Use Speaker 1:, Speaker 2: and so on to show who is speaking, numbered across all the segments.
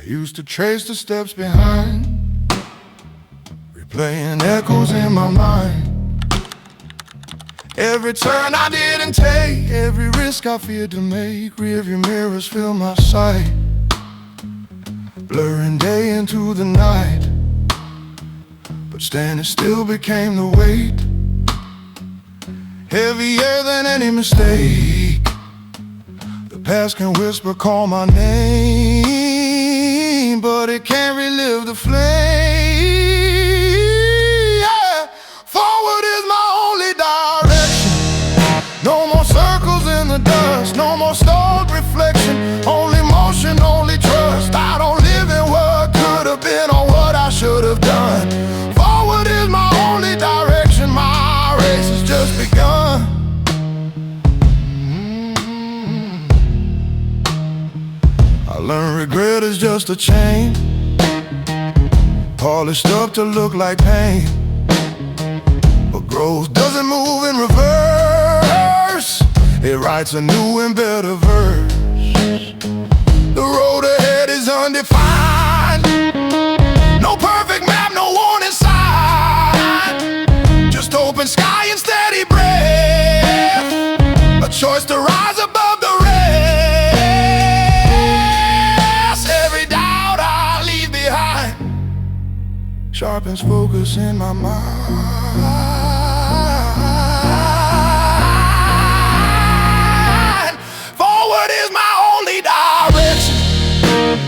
Speaker 1: Used to trace the steps behind, replaying echoes in my mind. Every turn I didn't take, every risk I feared to make, rearview mirrors fill my sight, blurring day into the night. But standing still became the weight, heavier than any mistake. The past can whisper, call my name, but it can't relive the flame. Yeah. Forward is my only direction. No more circles in the dust, no more stalled reflection. Only motion, only trust. I don't live in what could have been or what I should have done. Forward is my only direction. My race has just begun. I learned regret is just a chain, polished up to look like pain. But growth doesn't move in reverse, it writes a new and better verse. The road ahead is undefined, no perfect map, no warning sign, just open sky and steady breath, a choice to rise above the rest. Every doubt I leave behind sharpens focus in my mind. Forward is my only direction.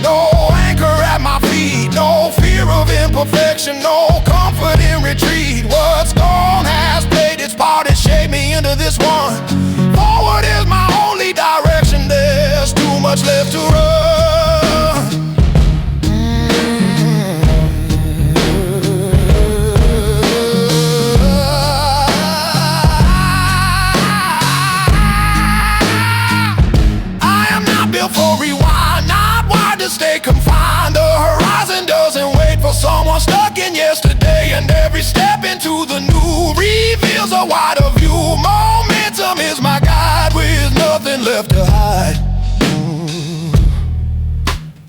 Speaker 1: No anchor at my feet, no fear of imperfection, no comfort in retreat. What's gone has played its part and shaped me into this one. Forward is my only direction. There's too much left to run. For rewind, not wired to stay confined. The horizon doesn't wait for someone stuck in yesterday, and every step into the new reveals a wider view. Momentum is my guide with nothing left to hide.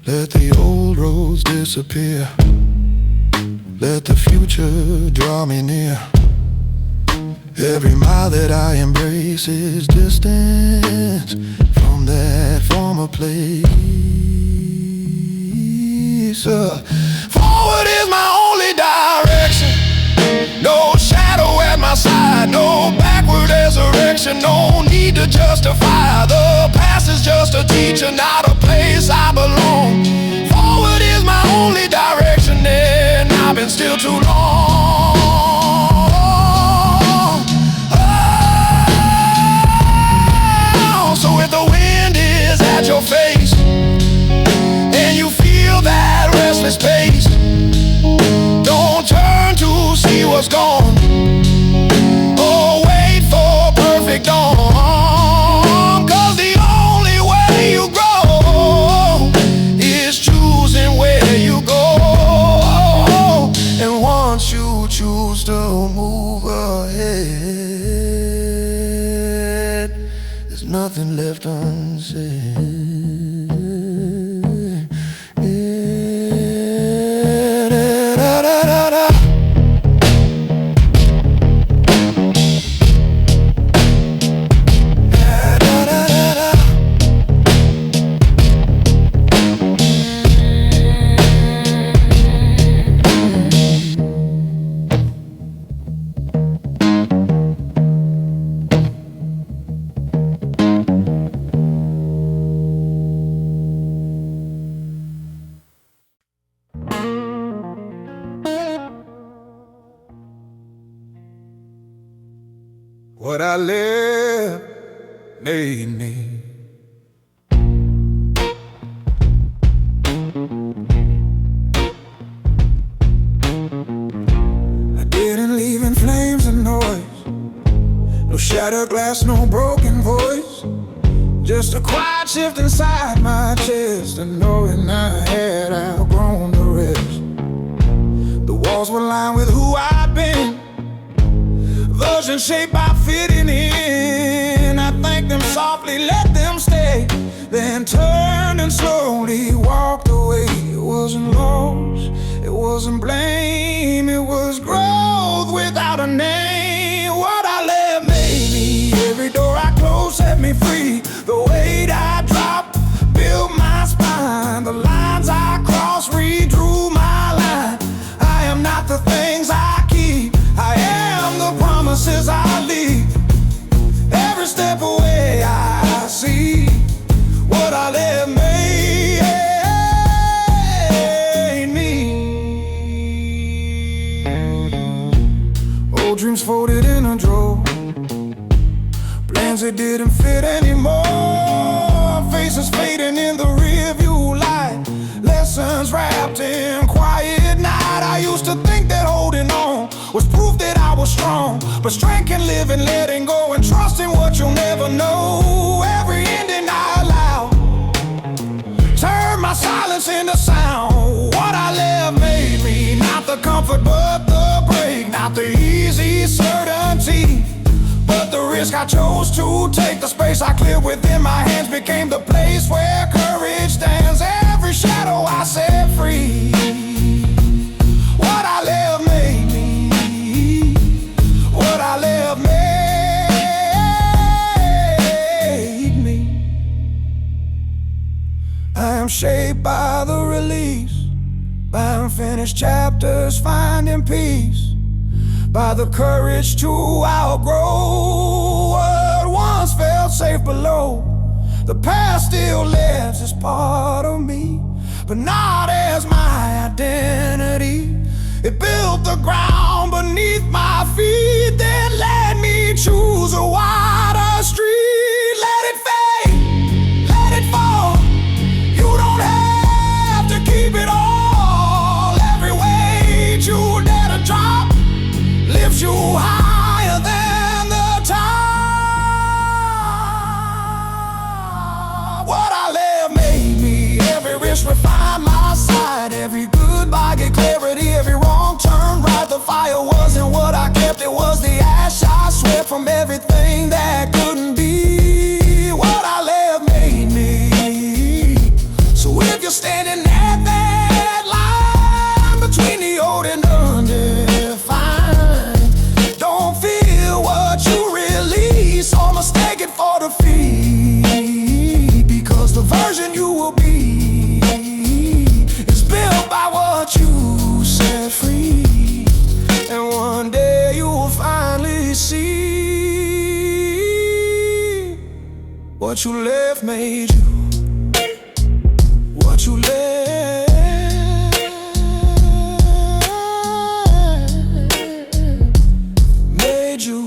Speaker 1: Let the old roads disappear, let the future draw me near. Every mile that I embrace is distance from that former place. Forward is my only direction. No shadow at my side, no backward resurrection. No need to justify. The past is just a teacher, not a place I belong. Forward is my only direction, and I've been still too long. So if the wind is at your face and you feel that restless pace, don't turn to see what's gone, or wait for perfect dawn. Cause the only way you grow is choosing where you go. And once you choose to move ahead, nothing left unsaid. What I left made me. I didn't leave in flames and noise, no shattered glass, no broken voice, just a quiet shift inside my chest, and knowing I had outgrown the rest. The walls were lined with who I'd been, version shaped by fitting in. I thanked them softly, let them stay, then turned and slowly walked away. wasn't blame, it was growth without a name. What I left made me, every door I closed set me free. The weight I dropped built my spine, the lines I crossed redrew my line. I am not the things I keep, I am the promises I leave. Every step away I see what I left made me. Old dreams folded in a drawer, plans that didn't fit anymore, faces fading in the rearview light, lessons wrapped in quiet night. I used to think that holding on was proof that I was strong, but strength can live in letting go and trusting what you'll never know. Every ending I allow turn my silence into sound. What I left made me, not the comfort but the break, not the easy certainty, but the risk I chose to take. The space I cleared within my hands became the place where courage stands. Every shadow I set free. What I left made me, what I left made me. I am shaped by the release, by unfinished chapters finding peace, by the courage to outgrow what once felt safe below. The past still lives as part of me, but not as my identity. It built the ground beneath my feet, then let me choose a wider street. Let it fade, let it fall. You don't have to keep it all. Every weight you dare to drop lifts you higher than the top. What I left made me. Every risk refined my side, every goodbye get clarity, every wrong turn right. The fire wasn't what I kept, it was the ash I swept from everything that couldn't be. What I left made me. So if you're standing at that line between the old and undefined, don't feel what you release or mistake it for defeat, because the version you will be is built by what you set free. And one day you will finally see what you left made you, what you left made you.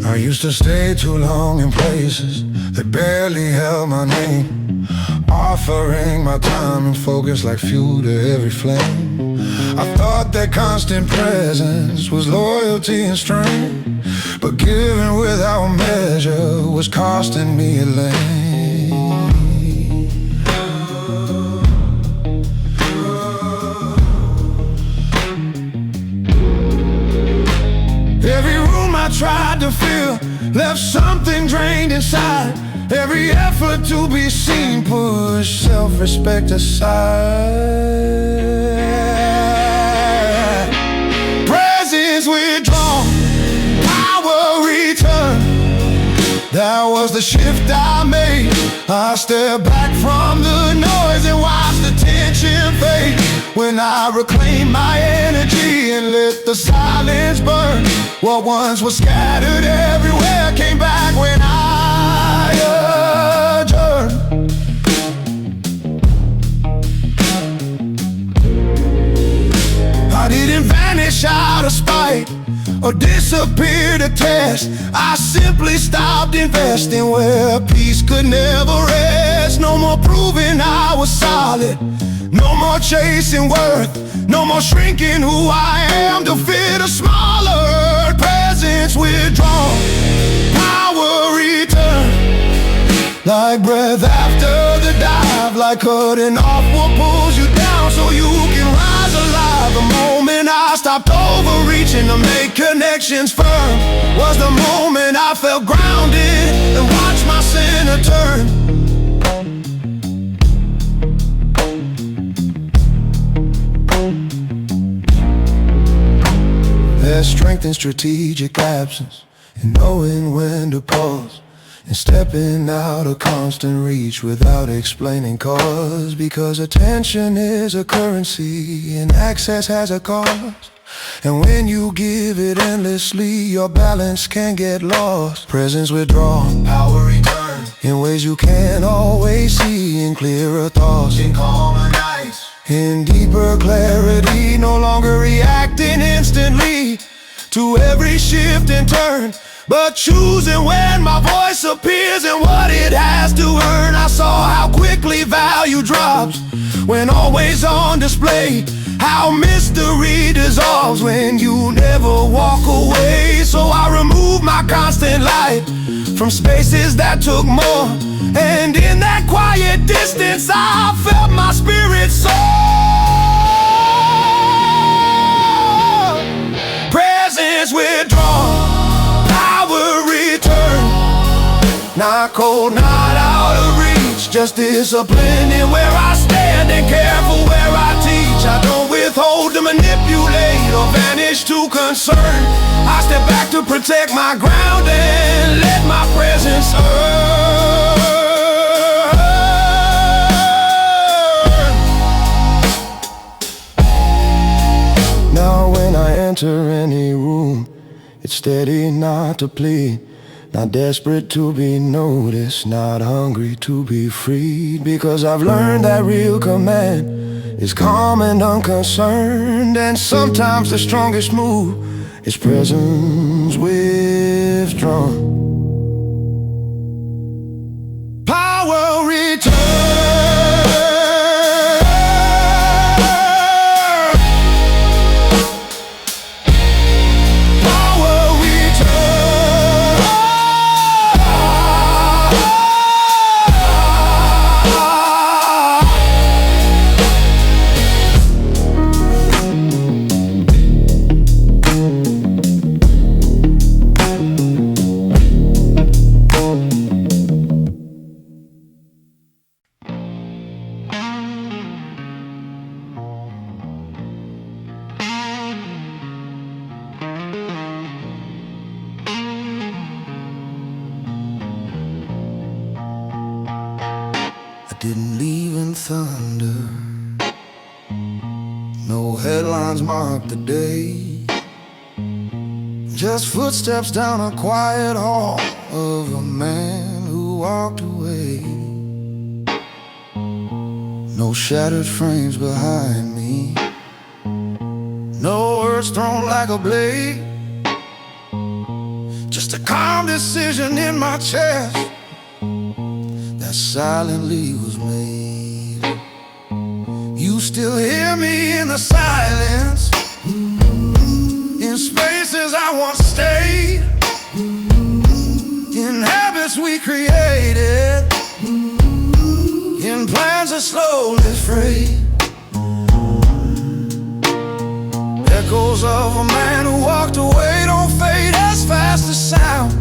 Speaker 1: I used to stay too long in places that barely held my name, offering my time and focus like fuel to every flame. I thought that constant presence was loyalty and strength, but giving without measure was costing me a lane. Every room I tried to fill left something drained inside. Every effort to be seen pushed self-respect aside. Presence withdrawn, power returned. That was the shift I made. I stepped back from the noise and watched the tension fade. When I reclaimed my energy and let the silence burn, what once was scattered everywhere came back when I adjourned. I didn't vanish out of spite or disappear to test. I simply stopped investing where peace could never rest. No more proving I was solid, no more chasing worth, no more shrinking who I am to fit a smaller presence withdrawn. like breath after the dive, like cutting off what pulls you down so you can rise alive. The moment I stopped overreaching to make connections firm was the moment I felt grounded and watched my center turn. There's strength in strategic absence, and knowing when to pause, and stepping out of constant reach without explaining cause. Because attention is a currency and access has a cost, and when you give it endlessly, your balance can get lost. Presence withdrawn, power return, in ways you can't always see. In clearer thoughts, in calmer nights, in deeper clarity, no longer reacting instantly to every shift and turn, but choosing when my voice appears and what it has to earn. I saw how quickly value drops when always on display, how mystery dissolves when you never walk away. So I removed my constant light from spaces that took more, and in that quiet distance I felt my spirit soar. Presence withdrawn, power return, not cold, not out of reach, just discipline in where I stand and careful where I teach. I don't withhold to manipulate or vanish to concern. I step back to protect my ground and let my presence earn. Now when I enter any room, it's steady not to plead, not desperate to be noticed, not hungry to be freed. Because I've learned that real command is calm and unconcerned, and sometimes the strongest move is presence withdrawn. Power return. Didn't leave in thunder, no headlines marked the day, just footsteps down a quiet hall of a man who walked away. No shattered frames behind me, no words thrown like a blade, just a calm decision in my chest that silently was made. You still hear me in the silence, in spaces I once stayed, in habits we created, in plans that slowly frayed. Echoes of a man who walked away don't fade as fast as sound.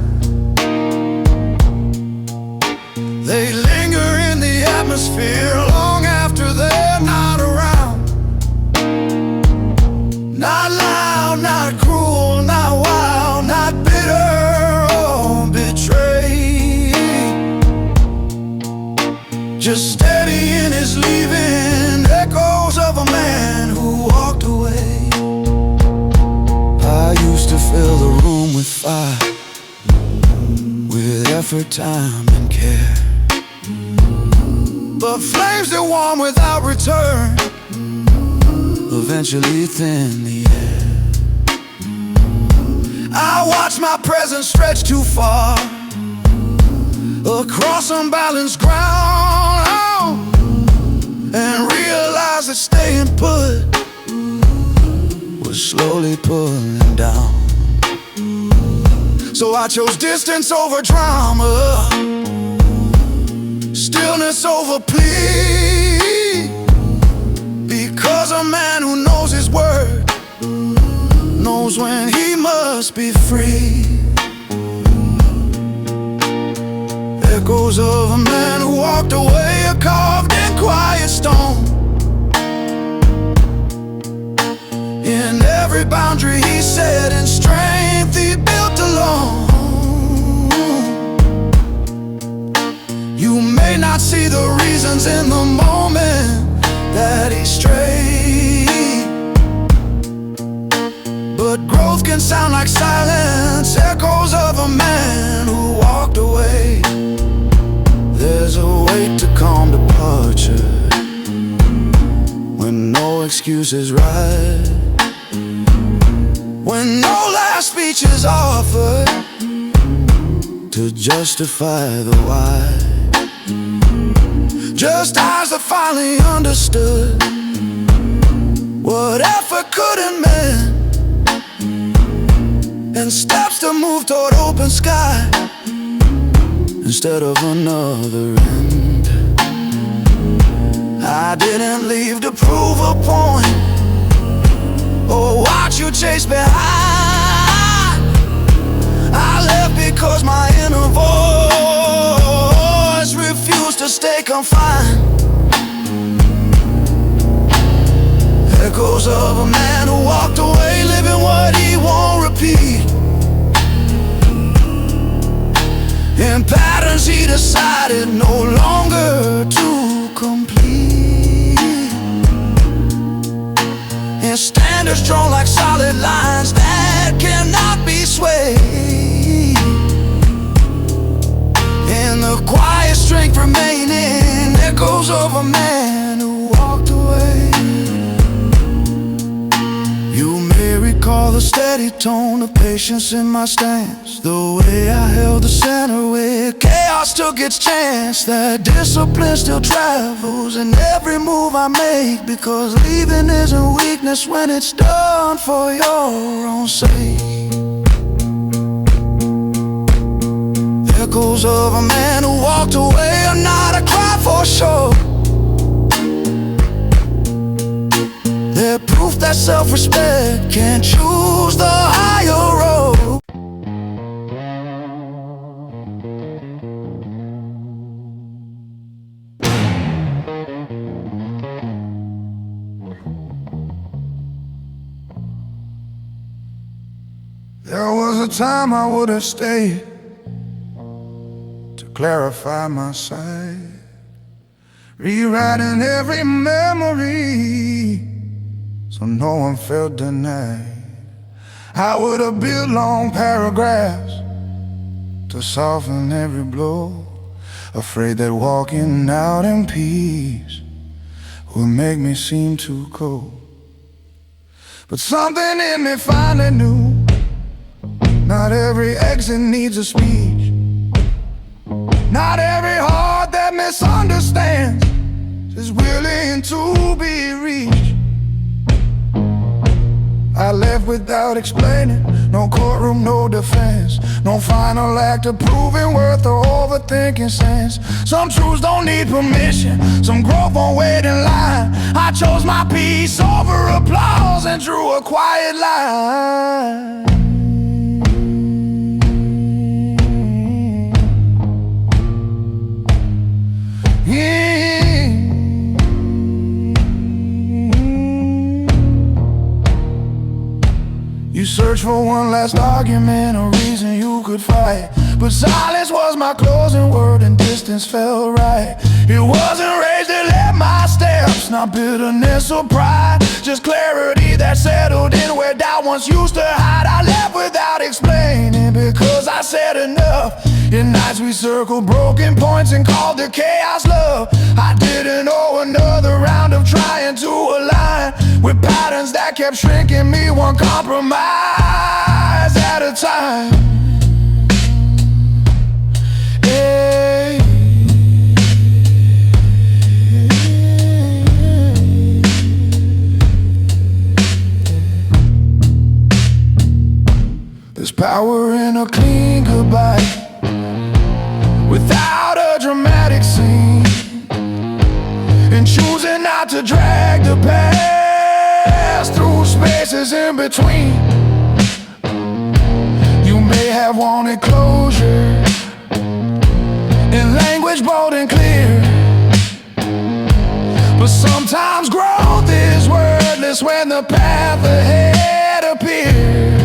Speaker 1: They linger in the atmosphere long after they're not around. Not loud, not cruel, not wild, not bitter or betrayed, just steady in his leaving, echoes of a man who walked away. I used to fill the room with fire, with effort, time and care, but flames that warm without return eventually thin the air. I watch my presence stretch too far across unbalanced ground, and realize that staying put was slowly pulling down. So I chose distance over drama, Stillness over plea, because a man who knows his word knows when he must be free. Echoes of a man who walked away, a carved and quiet stone. In every boundary he set, in strength he built alone. You may not see the reasons in the moment that he strayed, but growth can sound like silence, echoes of a man who walked away. There's a weight to calm departure when no excuse is right, when no last speech is offered to justify the why. Just as I finally understood what effort couldn't mend, and steps to move toward open sky instead of another end. I didn't leave to prove a point or watch you chase behind. I left because my inner voice refused to stay confined. Echoes of a man who walked away, living what he won't repeat, in patterns he decided no longer to complete, in standards drawn like solid lines that cannot be swayed, in the quiet strength remaining, echoes of a man who walked away. You may recall the steady tone of patience in my stance, the way I held the center where chaos took its chance, that discipline still travels in every move I make, because leaving isn't weakness when it's done for your own sake. Echoes of a man who walked away are not a cry for show. They're proof that self-respect can choose the higher road. There was a time I would have stayed to clarify my sight, rewriting every memory so no one felt denied. I would have built long paragraphs to soften every blow, afraid that walking out in peace would make me seem too cold. But something in me finally knew, not every exit needs a speech, not every heart that misunderstands is willing to be reached. I left without explaining, no courtroom, no defense, no final act of proving worth or overthinking sense. Some truths don't need permission, some growth won't wait in line. I chose my peace over applause and drew a quiet line. You searched for one last argument, a reason you could fight, but silence was my closing word and distance felt right. It wasn't rage that led my steps, not bitterness or pride, just clarity that settled in where doubt once used to hide. I left without explaining because I said enough. In nights we circled broken points and called the chaos love. I didn't owe another round of trying to align with patterns that kept shrinking me, one compromise at a time. Hey. There's power in a clean goodbye, without a dramatic scene. not to drag the past through spaces in between. You may have wanted closure in language bold and clear, but sometimes growth is wordless when the path ahead appears.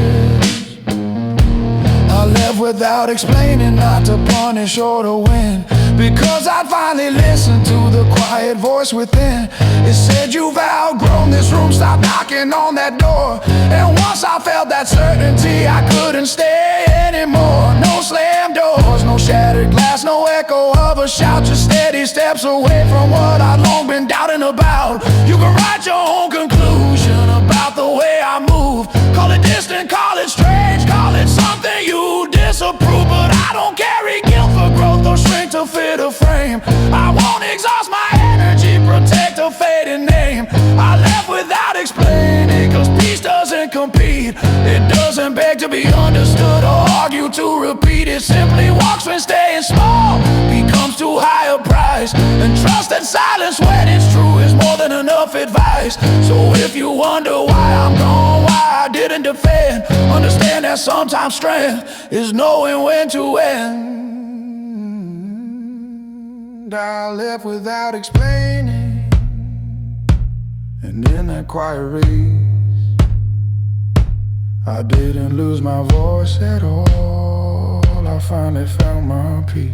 Speaker 1: I left without explaining, not to punish or to win, because I'd finally listened to the quiet voice within. It said, you've outgrown this room, stop knocking on that door. And once I felt that certainty, I couldn't stay anymore. No slammed doors, no shattered glass, no echo of a shout, just steady steps away from what I'd long been doubting about. You can write your own conclusion about the way I move. Call it distant, call it strange, call it something you disapprove, but I don't carry guilt for growth or shrink to fit a frame. I won't exhaust my energy, protect a fading name. I left without explaining, cause peace doesn't compete. It doesn't beg to be understood or argue to repeat. It simply walks when staying small becomes too high a price. And trust that silence when it's true is more than enough advice. So if you wonder why I'm gone, why I didn't defend, understand that sometimes strength is knowing when to end. I left without explaining, and in that quiet race, I didn't lose my voice at all. I finally found my peace.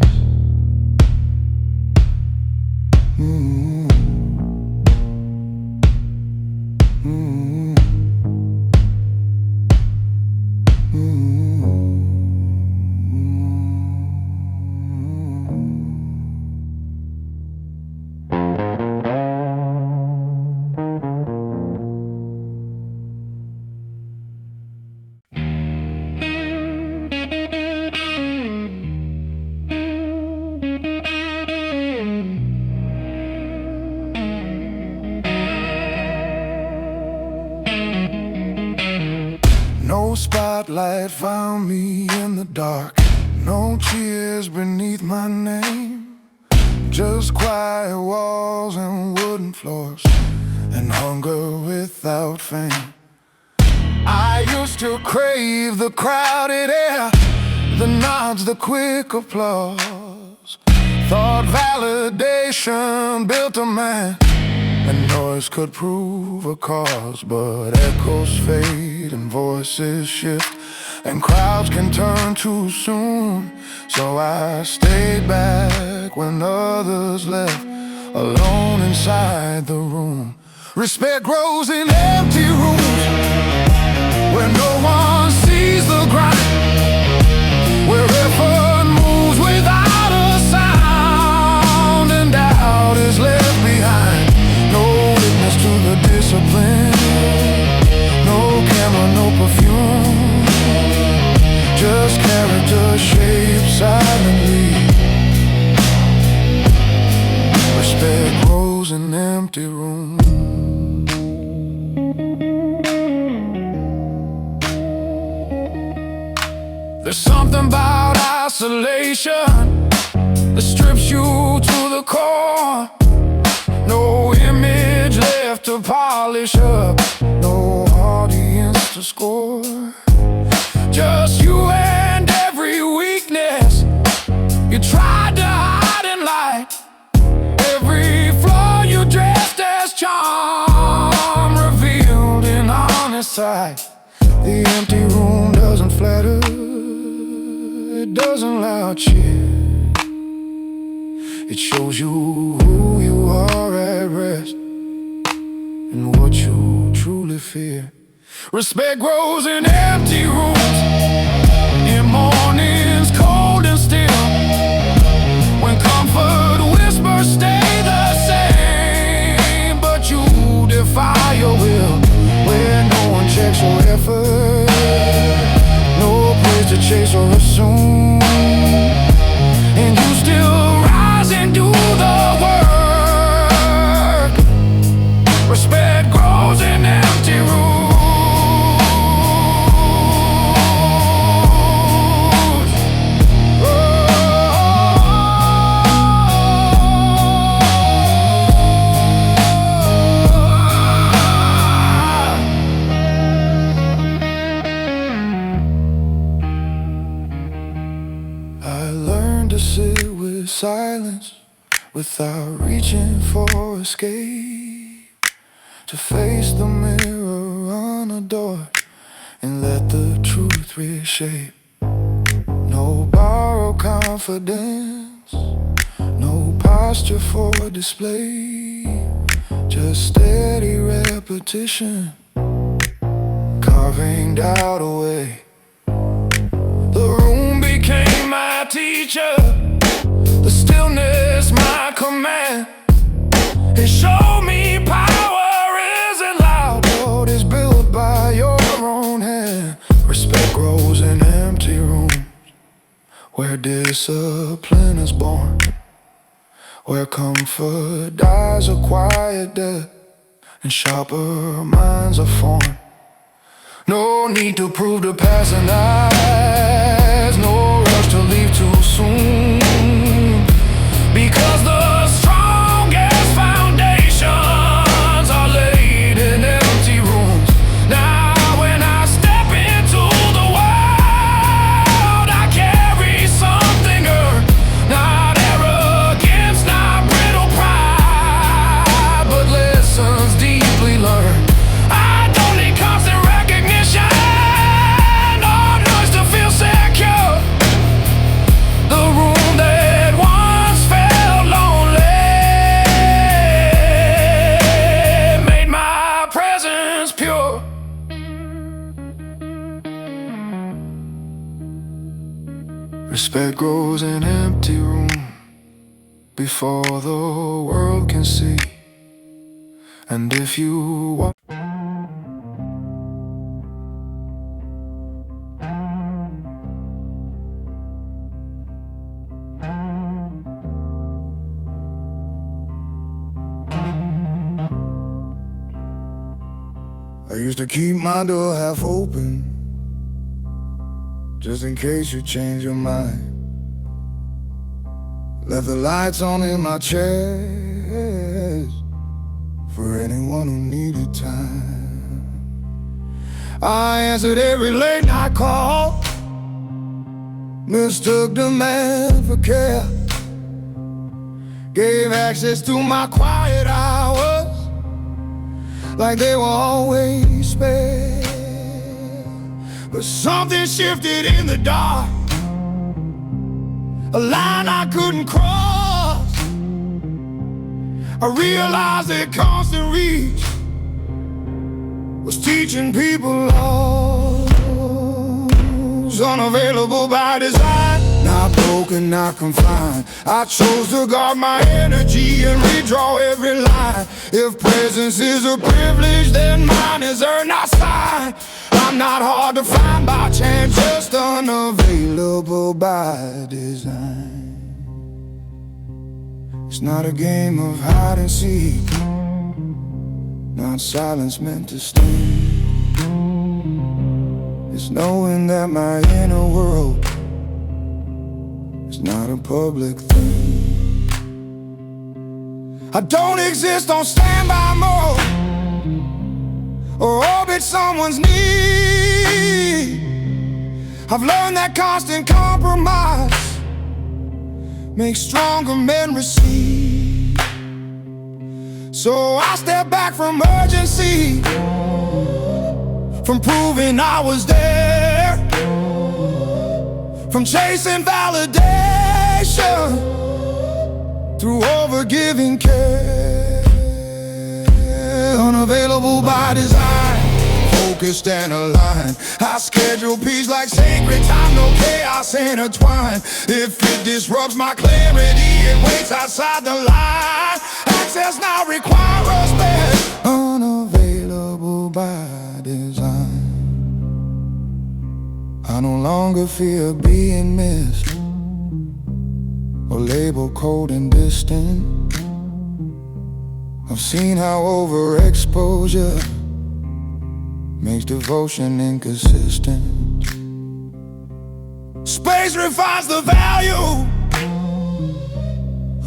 Speaker 1: No spotlight found me in the dark, no cheers beneath my name, just quiet walls and wooden floors, and hunger without fame. I used to crave the crowded air, the nods, the quick applause. Thought validation built a man, and noise could prove a cause. But echoes fade and voices shift, and crowds can turn too soon. So I stayed back when others left, alone inside the room. Respect grows in empty rooms, where no one sees the grind, where effort moves without a sound, and doubt is left behind. No witness to the discipline, no camera, no perfume, just character shaped silently. Respect grows in empty rooms. There's something about isolation that strips you to the core. No image left to polish up, no audience to score. Just you and every weakness you tried to hide in light. Every flaw you dressed as charm, revealed in honest sight. The empty room doesn't flatter, it doesn't loud cheer. It shows you who you are at rest, and what you truly fear. Respect grows in empty rooms, in mornings cold and still, when comfort whispers stay the same, but you defy your will, where no one checks your effort, no place to chase or assume, and you still rise and do the work. Respect grows in empty rooms. silence without reaching for escape, to face the mirror unadored and let the truth reshape. No borrowed confidence, no posture for display, just steady repetition, carving doubt away. The room became my teacher, the stillness my command. It showed me power isn't loud, but it's built by your own hand. Respect grows in empty rooms, where discipline is born, where comfort dies a quiet death and sharper minds are formed. No need to prove to passing eyes, no rush to leave too soon, because the strongest foundations are laid in empty rooms. Now when I step into the world, I carry something earned, not arrogance, not brittle pride, but lessons deeply learned. I don't need constant recognition or noise to feel secure. The room that once felt lonely made my presence pure. Respect grows in empty room before the world can see. And if you walk I used to keep my door half open, just in case you change your mind. Left the lights on in my chest for anyone who needed time. I answered every late night call, mistook demand for care, gave access to my quiet hours like they were always spare. But something shifted in the dark, a line I couldn't cross. I realized that constant reach was teaching people laws unavailable by design. Not broken, not confined. I chose to guard my energy and redraw every line. If presence is a privilege, then mine is earned, not signed. I'm not hard to find by chance, just unavailable by design. It's not a game of hide and seek, not silence meant to sting. It's knowing that my inner world is not a public thing. I don't exist on standby mode or orbit someone's need. I've learned that constant compromise makes stronger men receive. So I step back from urgency, from proving I was there, from chasing validation through overgiving care. Unavailable by design, focused and aligned. I schedule peace like sacred time, no chaos intertwined. If it disrupts my clarity, it waits outside the line. Access now require respect. Unavailable by design. I no longer fear being missed or labeled cold and distant. I've seen how overexposure makes devotion inconsistent. Space refines the value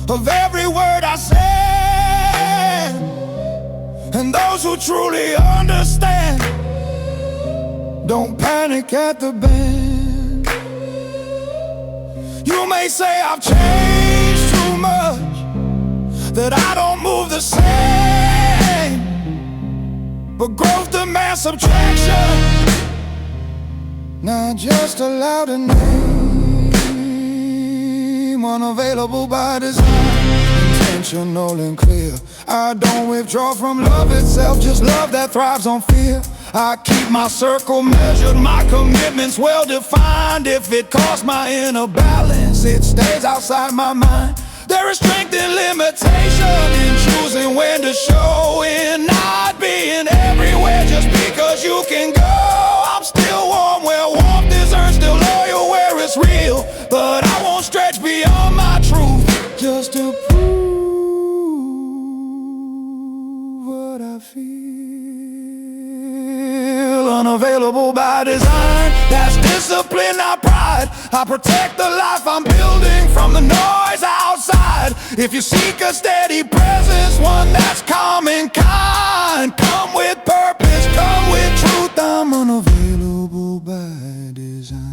Speaker 1: of every word I say, and those who truly understand don't panic at the bend. You may say I've changed, too much that I don't move the same. But growth demands subtraction, not just a louder name. Unavailable by design, intentional and clear. I don't withdraw from love itself, just love that thrives on fear. I keep my circle measured, my commitments well defined. If it costs my inner balance, it stays outside my mind. There is strength in limitation, in choosing when to show, in not being everywhere just because you can go. I'm still warm where warmth is earned, still loyal where it's real. But I won't stretch beyond my truth just to prove what I feel. Unavailable by design, that's discipline, not pride. I protect the life I'm building from the noise outside. If you seek a steady presence, one that's calm and kind, come with purpose, come with truth. I'm unavailable by design.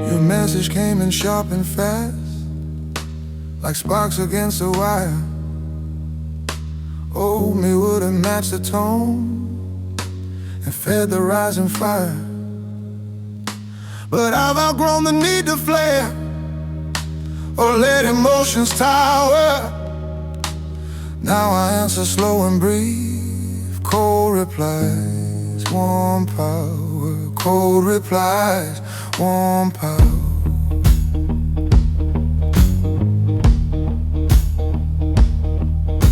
Speaker 1: Your message came in sharp and fast, like sparks against a wire. Old me wouldn't match the tone and fed the rising fire. But I've outgrown the need to flare or let emotions tower. Now I answer slow and brief, cold replies, warm power. Cold replies, warm power.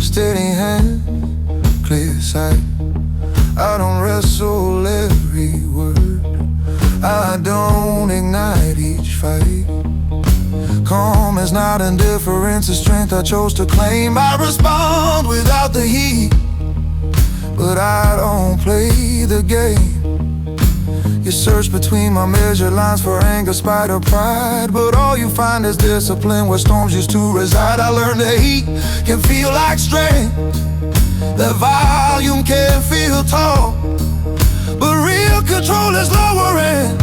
Speaker 1: Steady hand, clear sight. I don't wrestle every word, I don't ignite each fight. Calm is not indifference, it's strength I chose to claim. I respond without the heat, but I don't play the game. You search between my measured lines for anger, spite, or pride, but all you find is discipline where storms used to reside. I learned that heat can feel like strength, that volume can feel tall, but real control is lowering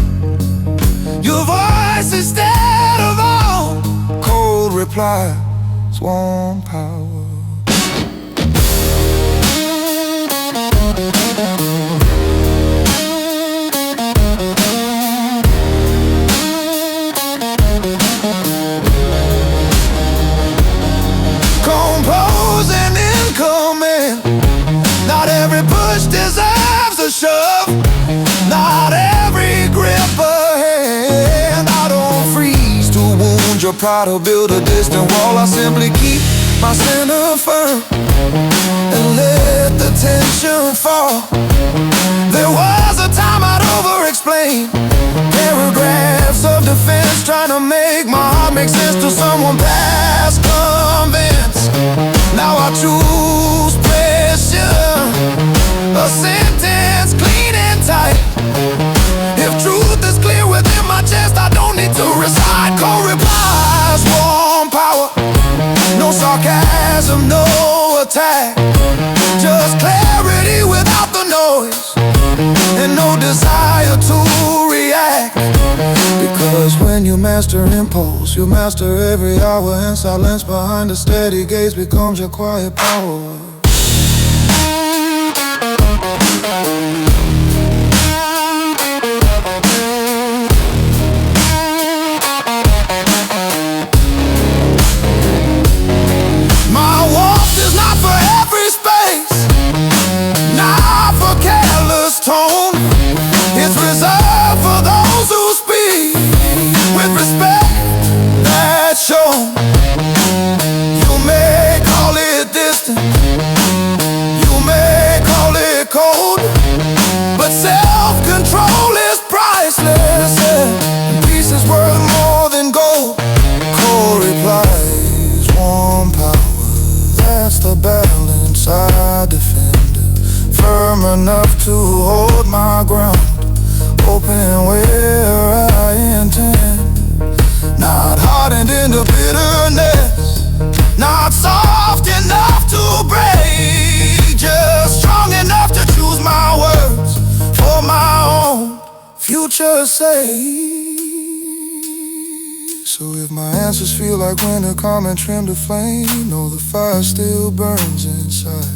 Speaker 1: your voice instead of all. Cold replies, warm power. Composing incoming. Not every push deserves a shove, not every grip a hand. I don't freeze to wound your pride or build a distant wall. I simply keep my center firm and let the tension fall. There was a time I'd over-explain paragraphs of defense, trying to make my heart make sense to someone past convinced. Now I choose pressure, a sentence clean and tight. If truth is clear within my chest, I don't need to recite. Cold replies, warm power. No sarcasm, no attack, just clarity without the noise, and no desire to react. Because when you master impulse, you master every hour, and silence behind a steady gaze becomes your quiet power. My warmth is not for every space, not for careless tone. It's reserved for those who speak enough to hold my ground, open where I intend. Not hardened into bitterness, not soft enough to break, just strong enough to choose my words for my own future's sake. So if my answers feel like winter, come and trim the flame. Know the fire still burns inside,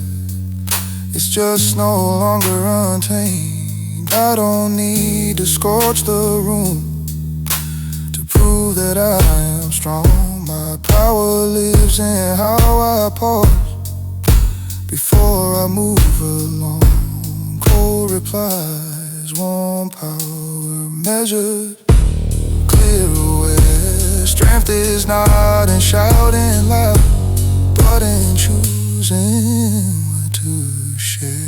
Speaker 1: it's just no longer untamed. I don't need to scorch the room to prove that I am strong. My power lives in how I pause before I move along. Cold replies, warm power measured, clear away. Strength is not in shouting loud, but in choosing what to share.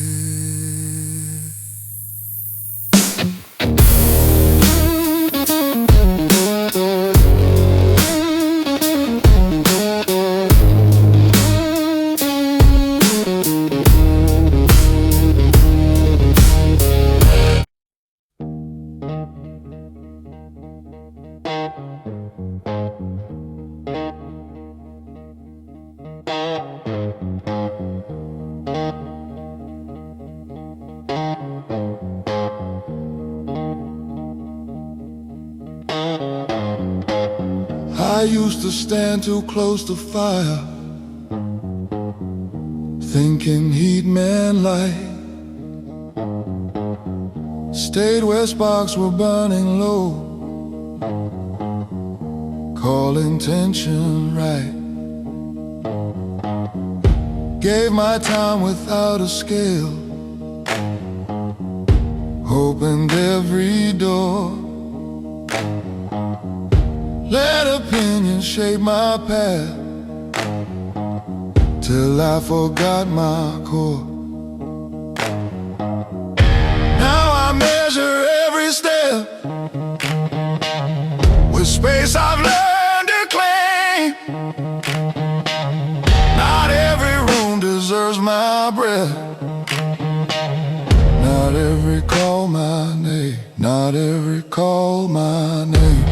Speaker 1: I used to stand too close to fire, thinking heat meant light. Stayed where sparks were burning low, calling tension right. Gave my time without a scale, opened every door. Let opinion shape my path till I forgot my core. Now I measure every step with space I've learned to claim. Not every room deserves my breath, not every call my name, not every call my name.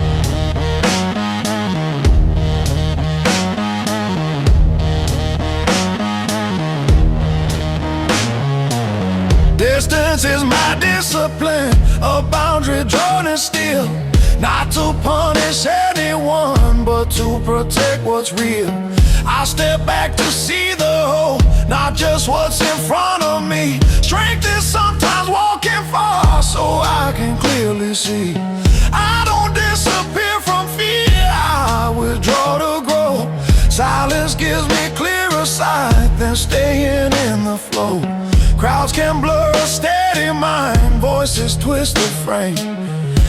Speaker 1: Distance is my discipline, a boundary drawn in steel. Not to punish anyone, but to protect what's real. I step back to see the whole, not just what's in front of me. Strength is sometimes walking far, so I can clearly see. I don't disappear from fear, I withdraw to grow. Silence gives me clearer sight than staying in the flow. Crowds can blur a steady mind, voices twist the frame.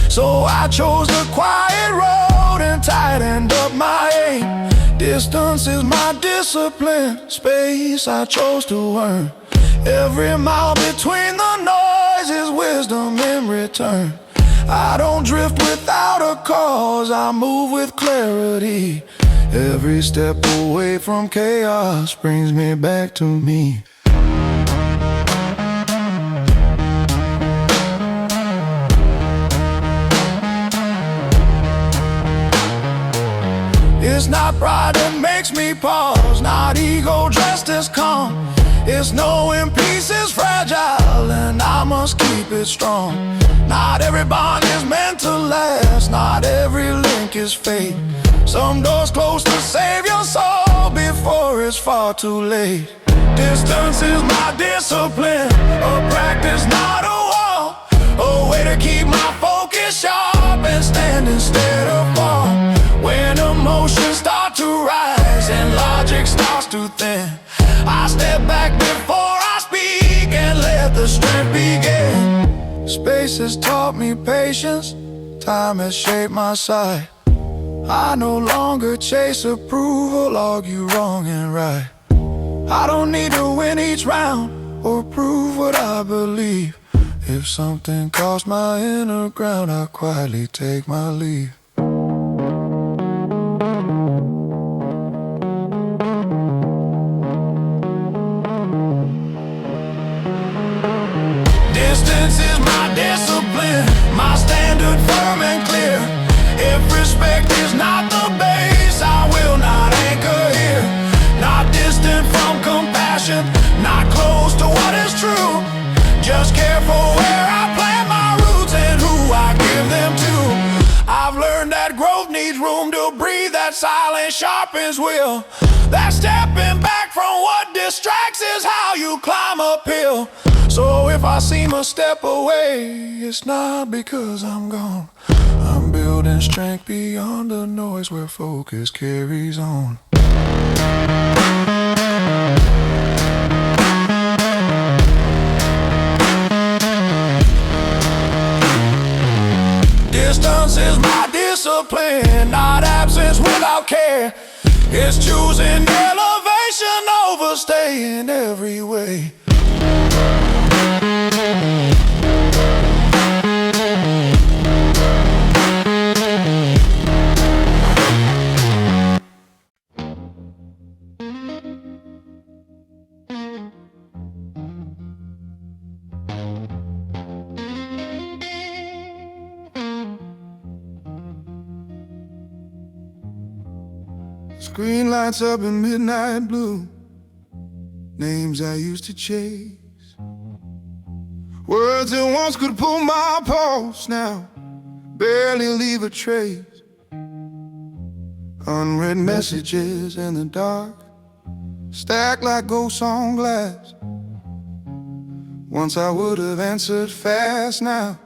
Speaker 1: So I chose the quiet road and tightened up my aim. Distance is my discipline, space I chose to earn. Every mile between the noise is wisdom in return. I don't drift without a cause, I move with clarity. Every step away from chaos brings me back to me. It's not pride that makes me pause, not ego dressed as calm. It's knowing peace is fragile and I must keep it strong. Not every bond is meant to last, not every link is fate. Some doors close to save your soul before it's far too late. Distance is my discipline, a practice, not a wall. A way to keep my focus sharp and stand instead of fall. When emotions start to rise and logic starts to thin, I step back before I speak and let the strength begin. Space has taught me patience, time has shaped my sight. I no longer chase approval, argue wrong and right. I don't need to win each round or prove what I believe. If something costs my inner ground, I quietly take my leave. sharpens will. That stepping back from what distracts is how you climb uphill. So if I seem a step away, it's not because I'm gone. I'm building strength beyond the noise where focus carries on. Distance is my discipline, not absence without care. It's choosing elevation over staying every way. Screen lights up in midnight blue, names I used to chase. Words that once could pull my pulse now barely leave a trace. Unread messages in the dark, stacked like ghosts on glass. Once I would have answered fast, now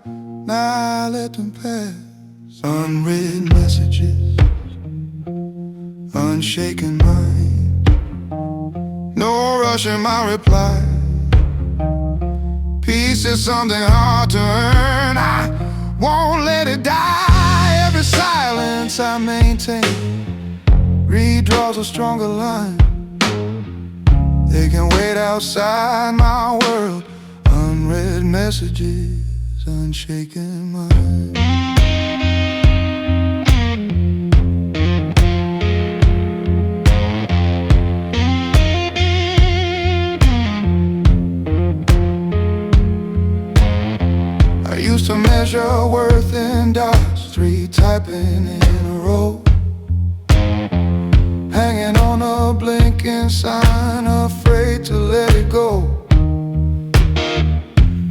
Speaker 1: I let them pass. Unread messages, unshaken mind, no rush in my reply. Peace is something hard to earn, I won't let it die. Every silence I maintain redraws a stronger line. They can wait outside my world. Unread messages, unshaken mind. I used to measure worth in dots, 3 typing in a row, hanging on a blinking sign, afraid to let it go.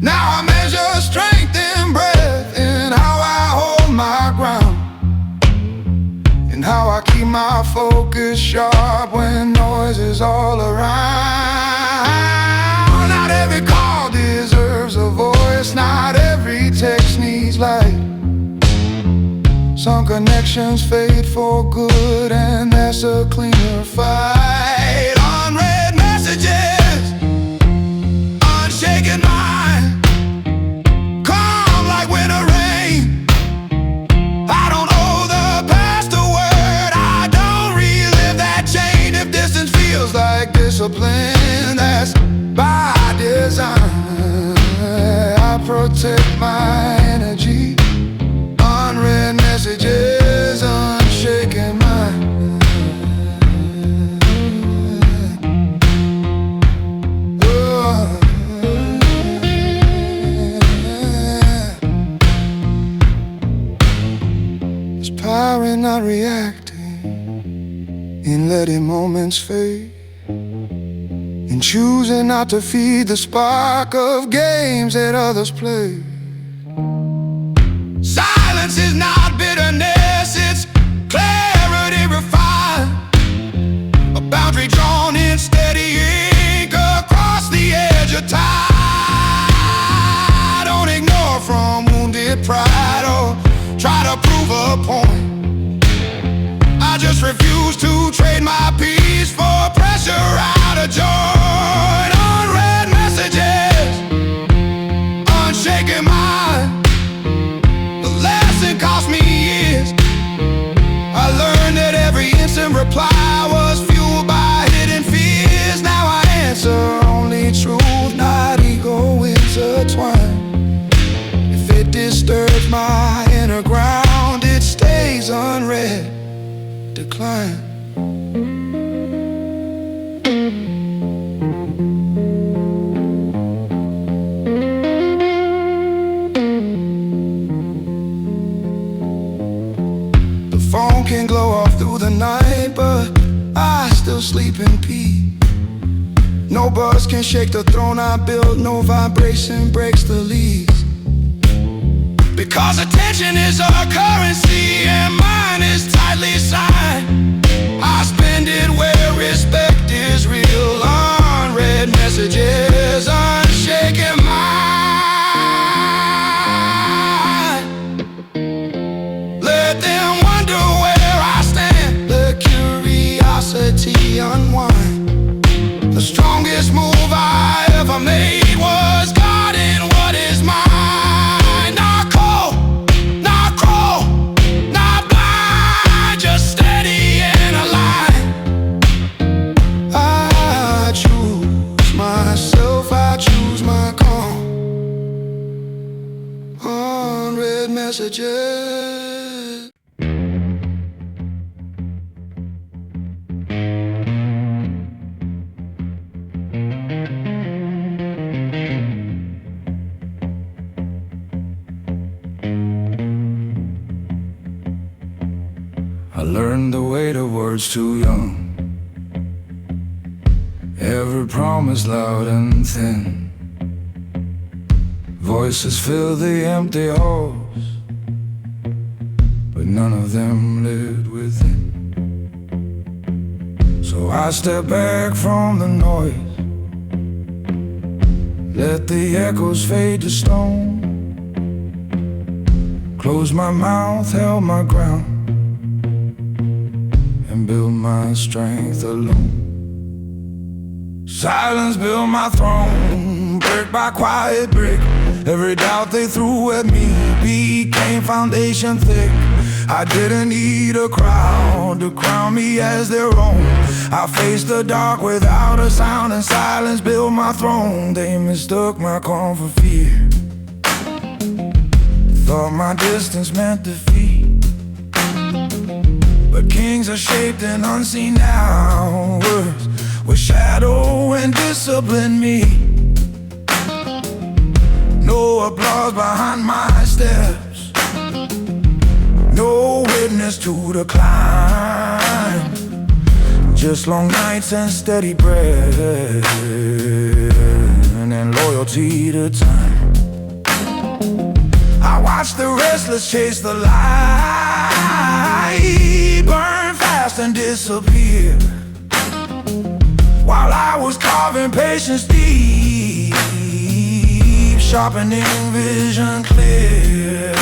Speaker 1: Now I measure strength in breath, in how I hold my ground, in how I keep my focus sharp when noise is all around. Not every call deserves a voice, not every text needs light. Some connections fade for good, and that's a cleaner fight. Unread messages, unshaken mind, calm like winter rain. I don't owe the past a word, I don't relive that chain. If distance feels like discipline, that's by design. I protect my energy. Unread messages, unshaken mind. It's power in not reacting, in letting moments fade, in choosing not to feed the spark of games that others play. Silence is not bitterness, it's clarity refined. A boundary drawn in steady ink across the edge of tide. Don't ignore from wounded pride or try to prove a point. I just refuse to trade my peace for pressure out of joy. Unread messages, unshaken mind. It cost me years. I learned that every instant reply was fueled by hidden fears. Now I answer only truth, not ego intertwined. If it disturbs my inner ground, it stays unread, decline. Phone can glow off through the night, but I still sleep in peace. No buzz can shake the throne I built, no vibration breaks the leaves. Because attention is our currency and mine is tightly signed. I spend it where respect is real. Unread messages, unshaken mind. Let them wonder where I stand. Let curiosity unwind. The strongest move I ever made was guarding what is mine. Not cold, not cruel, not blind, just steady and aligned. I choose myself, I choose my calm. Unread messages. I learned the weight of words too young. Every promise loud and thin. Voices fill the empty halls, but none of them lived within. So I step back from the noise, let the echoes fade to stone. Closed my mouth, held my ground, and build my strength alone. Silence built my throne, brick by quiet brick. Every doubt they threw at me became foundation thick. I didn't need a crowd to crown me as their own. I faced the dark without a sound, and silence built my throne. They mistook my calm for fear, thought my distance meant defeat. But kings are shaped in unseen hours, with shadow and discipline me. No applause behind my steps, no witness to the climb. Just long nights and steady breath, and loyalty to time. I watch the restless chase the light, burn fast and disappear, while I was carving patience deep, sharpening vision clear.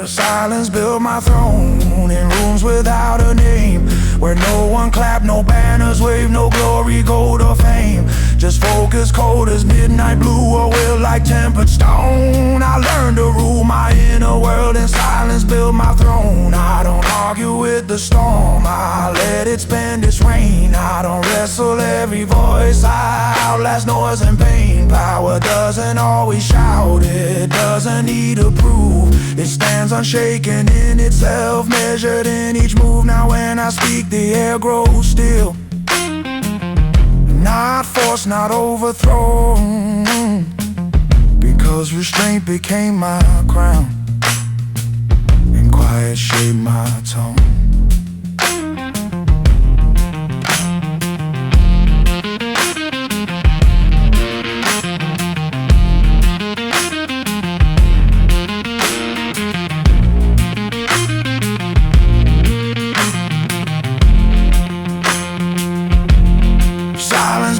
Speaker 1: Silence built my throne in rooms without a name, where no one clapped, no banners waved, no glory, gold or fame. Just focus, cold as midnight blue, or will like tempered stone. I learned to rule my inner world, and silence built my throne. I don't argue with the storm, I let it spend its reign. I don't wrestle every voice, I outlast noise and pain. Power doesn't always shout, it doesn't need to prove. It stands unshaken in itself, measured in each move. Now when I speak, the air grows still, not forced, not overthrown, because restraint became my crown, and quiet shaped my tone.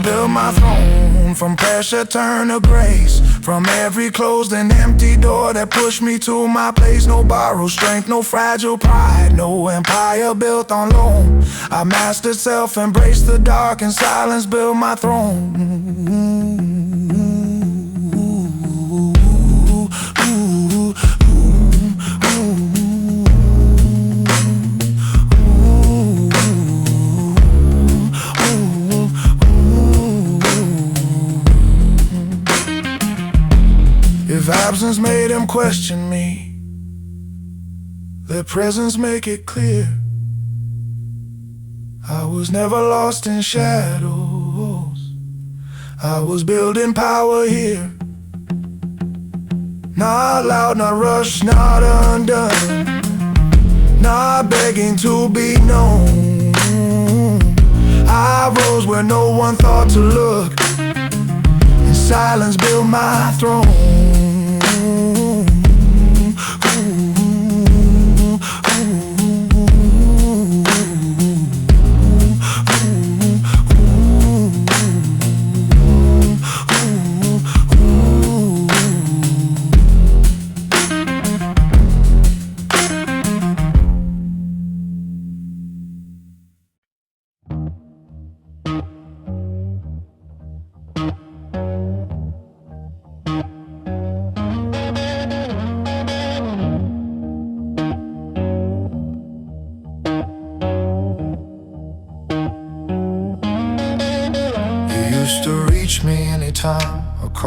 Speaker 1: Build my throne, from pressure turn to grace, from every closed and empty door that pushed me to my place. No borrowed strength, no fragile pride, no empire built on loan. I mastered self, embraced the dark, and silence built my throne. If absence made him question me, their presence make it clear. I was never lost in shadows, I was building power here. Not loud, not rushed, not undone, not begging to be known. I rose where no one thought to look, and silence built my throne.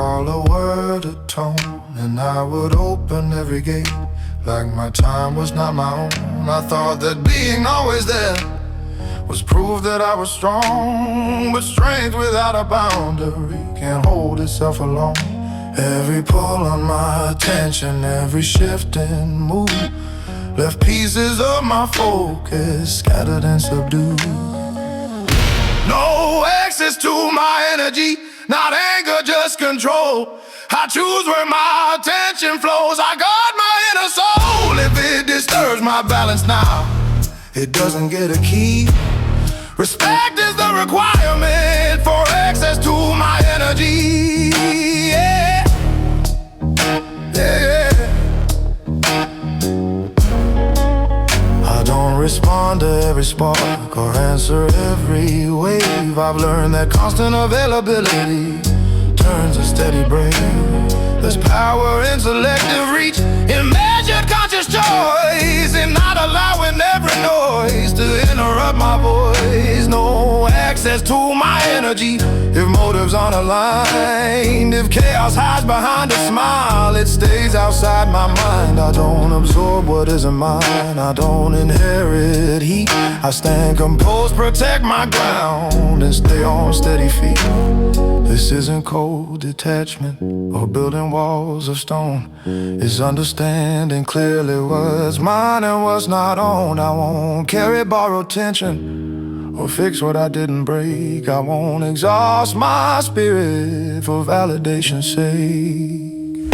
Speaker 1: call a word a tone, and I would open every gate like my time was not my own. I thought that being always there was proof that I was strong, but strength without a boundary can't hold itself alone. Every pull on my attention, every shift and move left pieces of my focus scattered and subdued. No access to my energy, not anger, just control. I choose where my attention flows. I guard my inner soul. If it disturbs my balance now, it doesn't get a key. Respect is the requirement for access to my energy. Yeah, yeah, yeah. I don't respond to every spark or answer every wave. I've learned that constant availability turns a steady brain. There's power in selective reach, in measured conscious choice, in not allowing every noise to interrupt my voice. No access to my energy if motives aren't aligned. If chaos hides behind a smile, it stays outside my mind. I don't absorb what isn't mine, I don't inherit heat. I stand composed, protect my ground, and stay on steady feet. This isn't cold detachment or building walls of stone. It's understanding clearly what's mine and what's not owned. I won't carry borrowed tension or fix what I didn't break. I won't exhaust my spirit for validation's sake.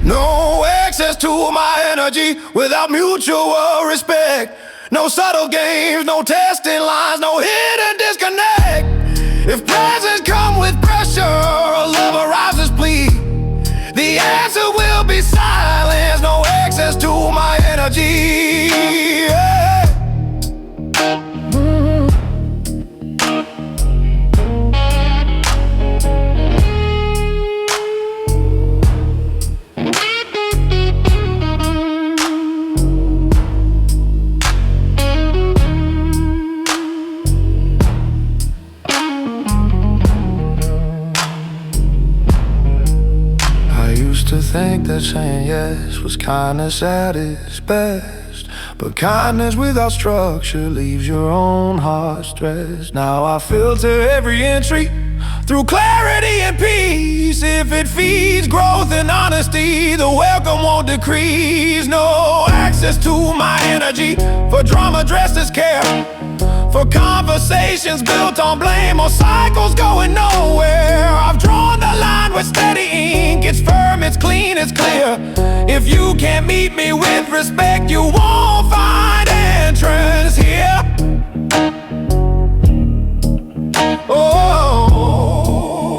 Speaker 1: No access to my energy without mutual respect. No subtle games, no testing lines, no hidden disconnect. If presence come with pressure or love arrives as plea, the answer will be silence. No access to my energy. Yeah. To think that saying yes was kindness at its best, but kindness without structure leaves your own heart stressed. Now I filter every entry through clarity and peace. If it feeds growth and honesty, the welcome won't decrease. No access to my energy for drama dressed as care, for conversations built on blame or cycles going nowhere. I've drawn the line with steady ink. It's firm, it's clean, it's clear. If you can't meet me with respect, you won't find entrance here. Oh,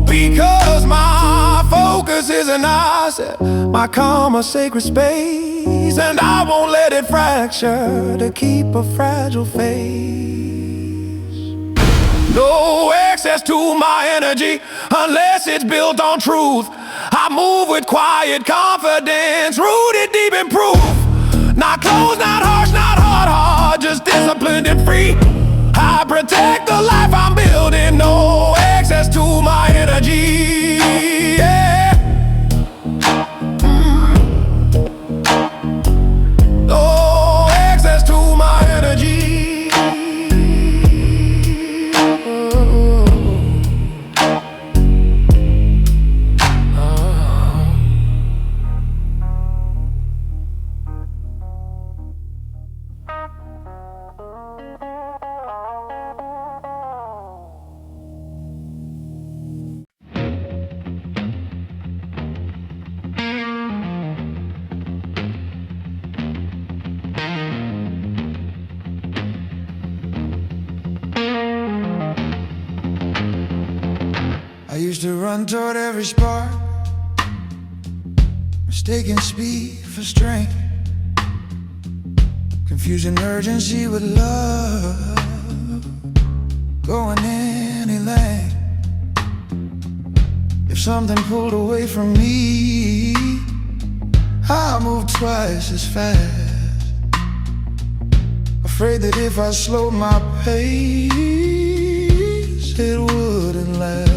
Speaker 1: because my focus is an asset, my calm a sacred space, and I won't let it fracture to keep a fragile face. No access to my energy unless it's built on truth. I move with quiet confidence, rooted deep in proof. Not closed, not harsh, not hard, just disciplined and free. I protect the life I'm building. No access to my energy. Yeah. No access to my energy. I used to run toward every spark, mistaking speed for strength, confusing urgency with love, going any length. If something pulled away from me, I moved twice as fast, afraid that if I slowed my pace, it wouldn't last.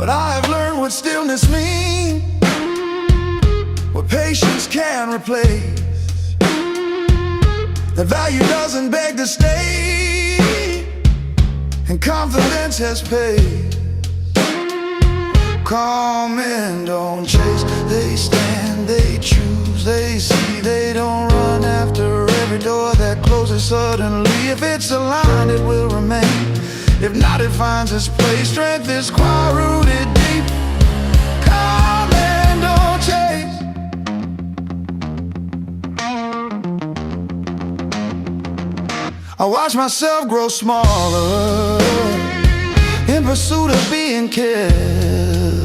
Speaker 1: But I have learned what stillness means, what patience can replace. That value doesn't beg to stay, and confidence has paid. Calm men don't chase, they stand, they choose, they see, they don't run after every door that closes suddenly. If it's aligned, it will remain. If not, it finds its place. Strength is quiet, rooted deep. Calm men don't chase. I watch myself grow smaller in pursuit of being killed,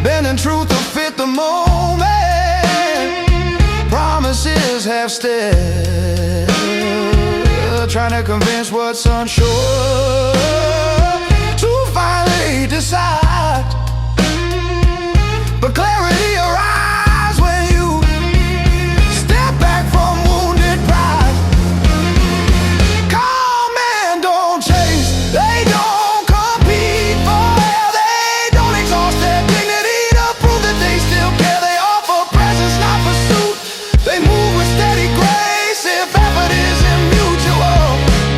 Speaker 1: bending truth to fit the moment. Promises have stead, trying to convince what's unsure to finally decide. But clarity arrives when you step back from wounded pride. Calm men don't chase, they don't compete for air, they don't exhaust their dignity to prove that they still care. They offer presence, not pursuit. They move with steady grace if effort isn't mutual.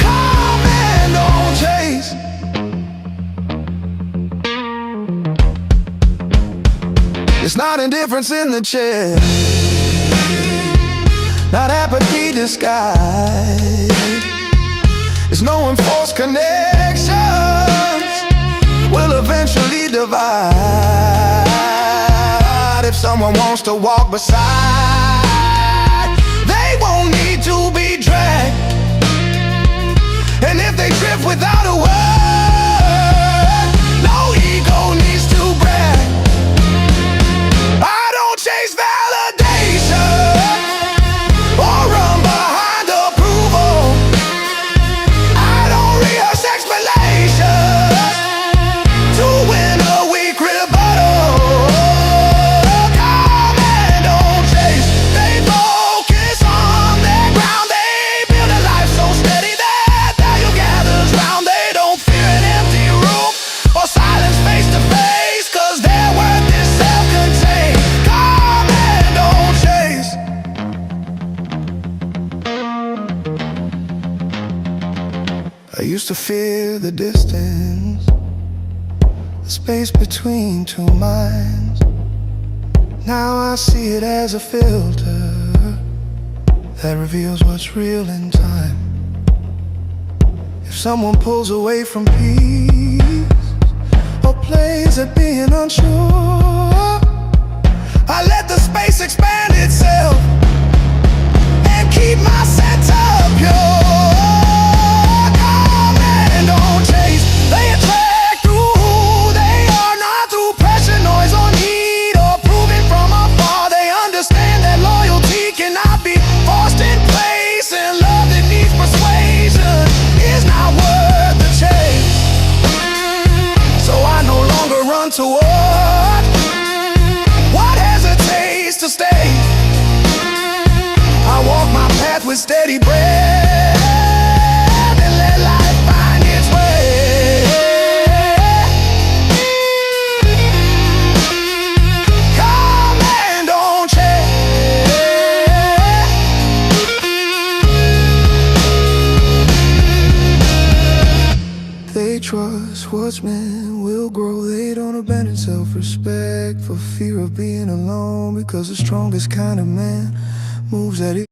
Speaker 1: Calm men don't chase. It's not indifference in the chest, not apathy disguised. It's knowing forced connections will eventually divide. If someone wants to walk beside, they won't need to be dragged. And if they drift without a word, no ego needs to brag. I don't chase validation or run behind approval. I don't rehearse explanations to win a weak rebuttal. Calm men don't chase, they focus on their ground. They build a life so steady that value gathers round. They don't fear an empty room or silence face to face, 'cause their worth is self-contained. Calm men don't chase. I used to fear the distance, the space between two minds. Now I see it as a filter that reveals what's real in time. If someone pulls away from peace or plays at being unsure, I let the space expand itself and keep my center pure. Calm men don't chase, they attract through who they are, not through pressure, noise, or need, or proving from afar. They understand that loyalty cannot be forced in place, and love that needs persuasion is not worth the chase. So I no longer run toward what hesitates to stay. I walk my path with steady breath and let life find its way. Calm men don't chase. They trust what's meant will grow. They don't abandon self-respect for fear of being alone, because the strongest kind of man moves at it.